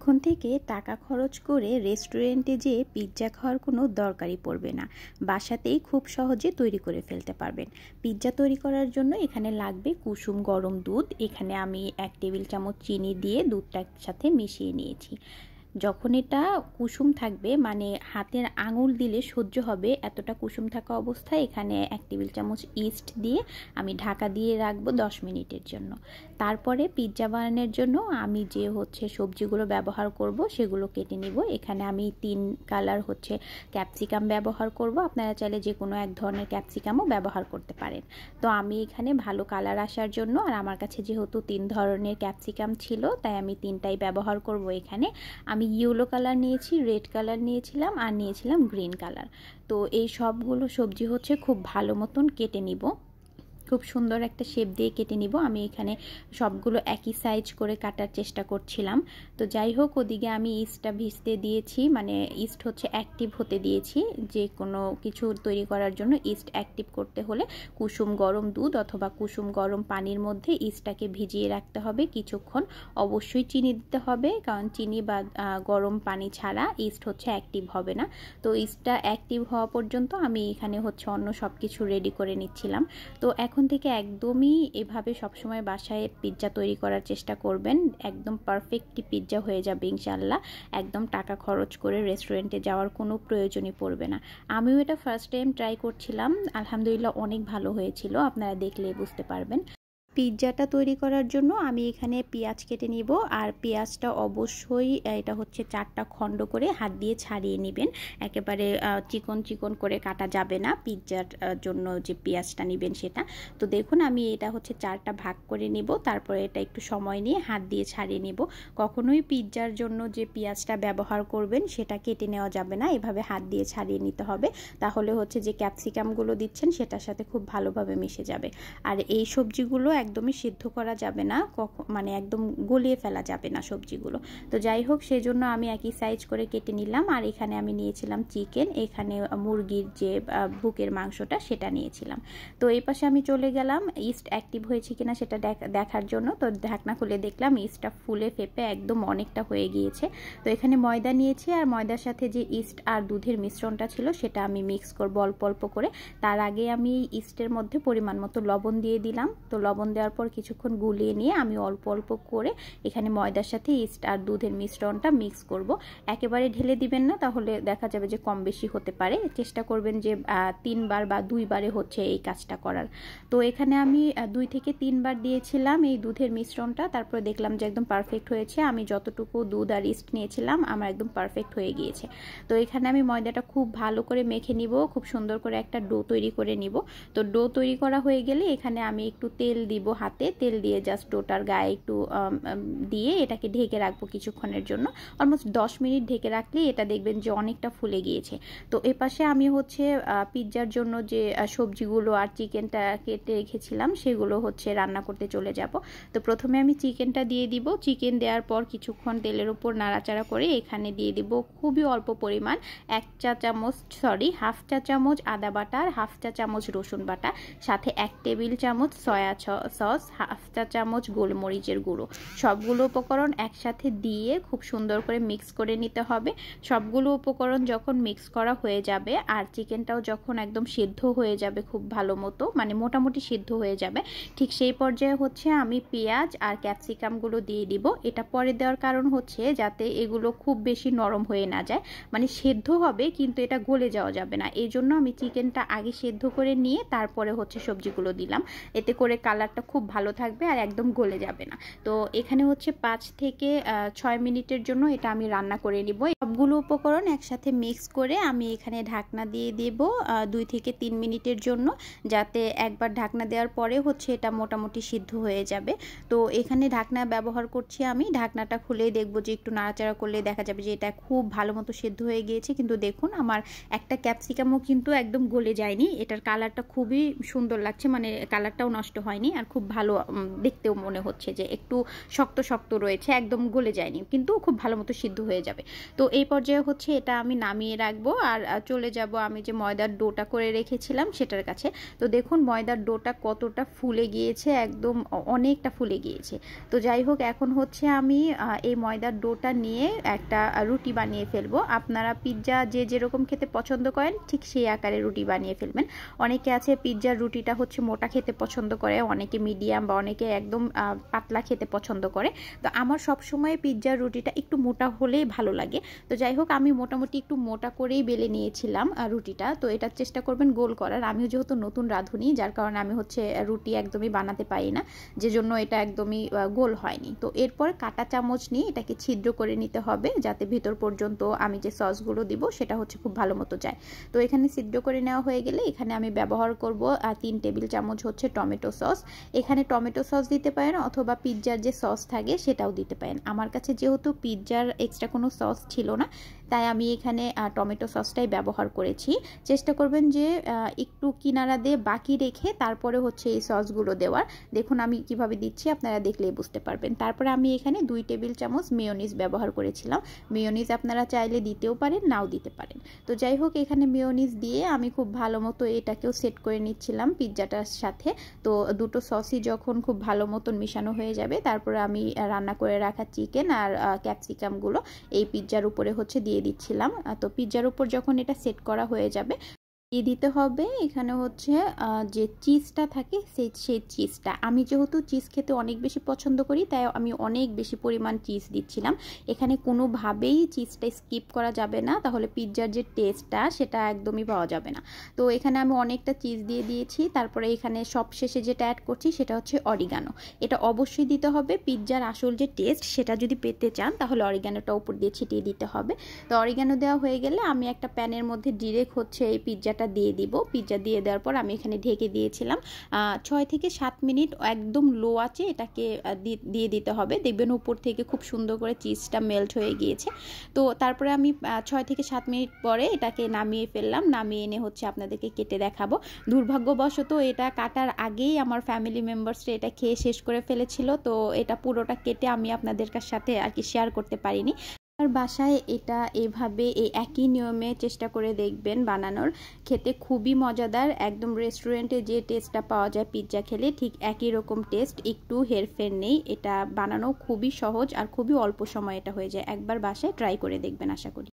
এখন থেকে টাকা খরচ করে রেস্টুরেন্টে যেয়ে পিৎজা খাওয়ার কোনো দরকারই পড়বে না। বাসাতেই খুব সহজে তৈরি করে ফেলতে পারবেন। পিৎজা তৈরি করার জন্য এখানে লাগবে কুসুম গরম দুধ। এখানে আমি 1 টেবিল চামচ চিনি দিয়ে দুধটার সাথে মিশিয়ে নিয়েছি। যখন এটা কুসুম থাকবে, মানে হাতের আঙুল দিলে সহ্য হবে এতটা কুসুম থাকা অবস্থায় এখানে 1 টেবিল চামচ ইস্ট দিয়ে আমি ঢাকা দিয়ে রাখবো 10 মিনিটের জন্য। তারপরে পিৎজা বানানোর জন্য আমি যে সবজিগুলো ব্যবহার করব সেগুলো কেটে নিব। এখানে আমি 3 কালার ক্যাপসিকাম ব্যবহার করব। আপনারা চাইলে যে কোনো এক ধরনের ক্যাপসিকামও ব্যবহার করতে পারেন। তো আমি এখানে ভালো কালার আসার জন্য, আর আমার কাছে যেহেতু 3 ধরনের ক্যাপসিকাম ছিল, তাই আমি 3টাই ব্যবহার করব। এখানে আমি ইয়েলো কালার নিয়েছি, রেড কালার নিয়েছিলাম, আর নিয়েছিলাম গ্রিন কালার। তো এই সবগুলো সবজি খুব ভালো মতন কেটে নিব। খুব সুন্দর একটা শেপ দিয়ে কেটে নিব। আমি এখানে সবগুলো একই সাইজ করে কাটার চেষ্টা করছিলাম। তো যাই হোক, ওদিকে আমি ইস্টটা ভিজতে দিয়েছি, মানে ইস্ট অ্যাক্টিভ হতে দিয়েছি। যে কোনো কিছু তৈরি করার জন্য ইস্ট অ্যাক্টিভ করতে হলে কুসুম গরম দুধ অথবা কুসুম গরম পানির মধ্যে ইস্টটাকে ভিজিয়ে রাখতে হবে কিছুক্ষণ। অবশ্যই চিনি দিতে হবে, কারণ চিনি বা গরম পানি ছাড়া ইস্ট অ্যাক্টিভ হবে না। তো ইস্টটা অ্যাক্টিভ হওয়া পর্যন্ত আমি এখানে অন্য সব কিছু রেডি করে নিচ্ছিলাম। তো এখন থেকে একদমই এভাবে সবসময় বাসায় পিৎজা তৈরি করার চেষ্টা করবেন। একদম পারফেক্টলি পিৎজা হয়ে যাবে ইনশাআল্লাহ। একদম টাকা খরচ করে রেস্টুরেন্টে যাওয়ার কোনো প্রয়োজনই পড়বে না। আমিও এটা ফার্স্ট টাইম ট্রাই করছিলাম, আলহামদুলিল্লাহ অনেক ভালো হয়েছিল। আপনারা দেখলেই বুঝতে পারবেন। পিৎজাটা তৈরি করার জন্য আমি এখানে পেঁয়াজ কেটে নিব, আর পেঁয়াজটা অবশ্যই এটা 4টা খণ্ড করে হাত দিয়ে ছাড়িয়ে নেবেন। একেবারে চিকন চিকন করে কাটা যাবে না, পিৎজার জন্য যে পেঁয়াজটা নেবেন সেটা। তো দেখুন, আমি এটা 4টা ভাগ করে নিব। তারপরে এটা একটু সময় নিয়ে হাত দিয়ে ছাড়িয়ে নিব। কখনোই পিৎজার জন্য যে পেঁয়াজটা ব্যবহার করবেন সেটা কেটে নেওয়া যাবে না, এভাবে হাত দিয়ে ছাড়িয়ে নিতে হবে। তাহলে যে ক্যাপসিকামগুলো দিচ্ছেন সেটার সাথে খুব ভালোভাবে মিশে যাবে। আর এই সবজিগুলো একদমই সিদ্ধ করা যাবে না, মানে একদম গলিয়ে ফেলা যাবে না সবজিগুলো। তো যাই হোক, সেজন্য আমি একই সাইজ করে কেটে নিলাম। আর এখানে আমি নিয়েছিলাম চিকেন, এখানে মুরগির যে বুকের মাংসটা সেটা নিয়েছিলাম। তো এই পাশে আমি চলে গেলাম ইস্ট অ্যাক্টিভ হয়েছে কিনা সেটা দেখার জন্য। তো ঢাকনা খুলে দেখলাম ইস্টটা ফুলে ফেপে একদম অনেকটা হয়ে গিয়েছে। তো এখানে ময়দা নিয়েছি, আর ময়দার সাথে যে ইস্ট আর দুধের মিশ্রণটা ছিল সেটা আমি মিক্স করব অল্প অল্প করে। তার আগে আমি ইস্টের মধ্যে পরিমাণ মতো লবণ দিয়ে দিলাম। তো লবণ দেওয়ার পর কিছুক্ষণ গুলিয়ে নিয়ে আমি অল্প অল্প করে এখানে ময়দার সাথে ইস্ট আর দুধের মিশ্রণটা মিক্স করব। একেবারে ঢেলে দিবেন না, তাহলে দেখা যাবে যে কম বেশি হতে পারে। চেষ্টা করবেন যে 3 বার বা 2 বারে এই কাজটা করার। তো এখানে আমি 2 থেকে 3 বার দিয়েছিলাম এই দুধের মিশ্রণটা। তারপরে দেখলাম যে একদম পারফেক্ট হয়েছে। আমি যতটুকু দুধ আর ইস্ট নিয়েছিলাম আমার একদম পারফেক্ট হয়ে গিয়েছে। তো এখানে আমি ময়দাটা খুব ভালো করে মেখে নিব, খুব সুন্দর করে একটা ডো তৈরি করে নিব। তো ডো তৈরি করা হয়ে গেলে এখানে আমি একটু তেল দিব, হাতে তেল দিয়ে জাস্ট ডোটার গায়ে একটু দিয়ে এটাকে ঢেকে রাখবো কিছুক্ষণের জন্য। অলমোস্ট 10 মিনিট ঢেকে রাখলেই এটা দেখবেন যে অনেকটা ফুলে গিয়েছে। তো এপাশে আমি পিৎজার জন্য যে সবজিগুলো আর চিকেনটা কেটে রেখেছিলাম সেগুলো রান্না করতে চলে যাব। তো প্রথমে আমি চিকেনটা দিয়ে দিব। চিকেন দেওয়ার পর কিছুক্ষণ তেলের উপর নাড়াচাড়া করে এখানে দিয়ে দিব খুবই অল্প পরিমাণ হাফ চা চামচ আদা বাটা, আর হাফ চা চামচ রসুন বাটা, সাথে 1 টেবিল চামচ সয়া সস, হাফ চা চামচ গোলমরিচের গুঁড়ো। সবগুলো উপকরণ একসাথে দিয়ে খুব সুন্দর করে মিক্স করে নিতে হবে। সবগুলো উপকরণ যখন মিক্স করা হয়ে যাবে আর চিকেনটাও যখন একদম সিদ্ধ হয়ে যাবে খুব ভালো মতো, মানে মোটামুটি সিদ্ধ হয়ে যাবে, ঠিক সেই পর্যায়ে আমি পেঁয়াজ আর ক্যাপসিকামগুলো দিয়ে দিব। এটা পরে দেওয়ার কারণ যাতে এগুলো খুব বেশি নরম হয়ে না যায়, মানে সেদ্ধ হবে কিন্তু এটা গলে যাওয়া যাবে না। এই জন্য আমি চিকেনটা আগে সেদ্ধ করে নিয়ে তারপরে সবজিগুলো দিলাম। এতে করে কালারটা খুব ভালো থাকবে আর একদম গলে যাবে না। তো এখানে 5 থেকে 6 মিনিটের জন্য এটা আমি রান্না করে নিব। সবগুলো উপকরণ একসাথে মিক্স করে আমি এখানে ঢাকনা দিয়ে দেব 2 থেকে 3 মিনিটের জন্য, যাতে একবার ঢাকনা দেওয়ার পরে এটা মোটামুটি সিদ্ধ হয়ে যাবে। তো এখানে ঢাকনা ব্যবহার করছি আমি। ঢাকনাটা খুলেই দেখব যে একটু নাড়াচাড়া করলে দেখা যাবে যে এটা খুব ভালো মতো সিদ্ধ হয়ে গিয়েছে। কিন্তু দেখুন, আমার একটা ক্যাপসিকামও কিন্তু একদম গলে যায়নি। এটার কালারটা খুবই সুন্দর লাগছে, মানে কালারটাও নষ্ট হয়নি আর আর খুব ভালো দেখতেও মনে হচ্ছে যে একটু শক্ত শক্ত রয়েছে, একদম গলে যায়নি, কিন্তু খুব ভালো মতো সিদ্ধ হয়ে যাবে। তো এই পর্যায়ে হচ্ছে এটা আমি নামিয়ে রাখবো আর চলে যাব আমি যে ময়দার ডোটা করে রেখেছিলাম সেটার কাছে। তো দেখুন ময়দার ডোটা কতটা ফুলে গিয়েছে, একদম অনেকটা ফুলে গিয়েছে। তো যাই হোক, এখন হচ্ছে আমি এই ময়দার ডোটা নিয়ে একটা রুটি বানিয়ে ফেলবো। আপনারা পিৎজা যে যেরকম খেতে পছন্দ করেন ঠিক সেই আকারে রুটি বানিয়ে ফেলবেন। অনেকে আছে পিৎজার রুটিটা হচ্ছে মোটা খেতে পছন্দ করে, অনেকে মিডিয়াম বা অনেকে একদম পাতলা খেতে পছন্দ করে। তো আমার সবসময় পিৎজার রুটিটা একটু মোটা হলেই ভালো লাগে। তো যাই হোক, আমি মোটামুটি একটু মোটা করেই বেলে নিয়েছিলাম রুটিটা। তো এটা চেষ্টা করবেন গোল করার। আমিও যেহেতু নতুন রাঁধুনি, যার কারণে আমি হচ্ছে রুটি একদমই বানাতে পারি না, যে জন্য এটা একদমই গোল হয়নি। তো এরপর কাঁটা চামচ নিয়ে এটাকে ছিদ্র করে নিতে হবে, যাতে ভিতর পর্যন্ত আমি যে সসগুলো দিব সেটা হচ্ছে খুব ভালো মতো যায়। তো এখানে ছিদ্র করে নেওয়া হয়ে গেলে এখানে আমি ব্যবহার করব 3 টেবিল চামচ হচ্ছে টমেটো সস। এখানে টমেটো সস দিতে পারেন অথবা পিৎজার যে সস থাকে সেটাও দিতে পারেন। আমার কাছে যেহেতু পিৎজার এক্সট্রা কোনো সস ছিল না, তাই আমি এখানে টমেটো সসটাই ব্যবহার করেছি। চেষ্টা করবেন যে একটু কিনারা দিয়ে বাকি রেখে তারপরে হচ্ছে এই সসগুলো দেওয়ার। দেখুন আমি কিভাবে দিচ্ছি, আপনারা দেখলেই বুঝতে পারবেন। তারপরে আমি এখানে 2 টেবিল চামচ মেয়োনিজ ব্যবহার করেছিলাম। মেয়োনিজ আপনারা চাইলে দিতেও পারেন, নাও দিতে পারেন। তো যাই হোক, এখানে মেয়োনিজ দিয়ে আমি খুব ভালো মতো এটাকেও সেট করে নিচ্ছিলাম পিৎজাটার সাথে। তো দুটো সসই যখন খুব ভালো মতন মিশানো হয়ে যাবে, তারপরে আমি রান্না করে রাখা চিকেন আর ক্যাপসিকামগুলো এই পিৎজার উপরে হচ্ছে দিয়ে দিচ্ছিলাম। তো পিৎজার উপর যখন এটা সেট করা হয়ে যাবে, দিয়ে দিতে হবে এখানে হচ্ছে যে চিজটা থাকে সেই চিজটা। আমি যেহেতু চিজ খেতে অনেক বেশি পছন্দ করি, তাই আমি অনেক বেশি পরিমাণ চিজ দিচ্ছিলাম। এখানে কোনোভাবেই চিজটা স্কিপ করা যাবে না, তাহলে পিৎজার যে টেস্টটা সেটা একদমই পাওয়া যাবে না। তো এখানে আমি অনেকটা চিজ দিয়ে দিয়েছি। তারপরে এখানে সবশেষে যেটা অ্যাড করছি সেটা হচ্ছে অরিগানো। এটা অবশ্যই দিতে হবে। পিৎজার আসল যে টেস্ট সেটা যদি পেতে চান তাহলে অরিগানোটা উপর দিয়ে ছিটিয়ে দিতে হবে। তো অরিগানো দেওয়া হয়ে গেলে আমি একটা প্যানের মধ্যে ডিরেক্ট হচ্ছে এই পিৎজাটা দিয়ে দিব। পিৎজা দিয়ে দেওয়ার পর আমি এখানে ঢেকে দিয়েছিলাম 6 থেকে 7 মিনিট একদম লো আঁচে এটাকে দিয়ে দিতে হবে। দেখবেন উপর থেকে খুব সুন্দর করে চিজটা মেল্ট হয়ে গিয়েছে। তো তারপরে আমি 6 থেকে 7 মিনিট পরে এটাকে নামিয়ে ফেললাম। নামিয়ে এনে হচ্ছে আপনাদেরকে কেটে দেখাবো। দুর্ভাগ্যবশত এটা কাটার আগেই আমার ফ্যামিলি মেম্বার্সরা এটা খেয়ে শেষ করে ফেলেছিল। তো এটা পুরোটা কেটে আমি আপনাদের সাথে আর কি শেয়ার করতে পারিনি। আর বাসায় এটা এভাবে এই একই নিয়মে চেষ্টা করে দেখবেন বানানোর। খেতে খুবই মজাদার, একদম রেস্টুরেন্টে যে টেস্টটা পাওয়া যায় পিৎজা খেলে ঠিক একই রকম টেস্ট, একটু হেরফের নেই। এটা বানানো খুবই সহজ আর খুবই অল্প সময় এটা হয়ে যায়। একবার বাসায় ট্রাই করে দেখবেন আশা করি।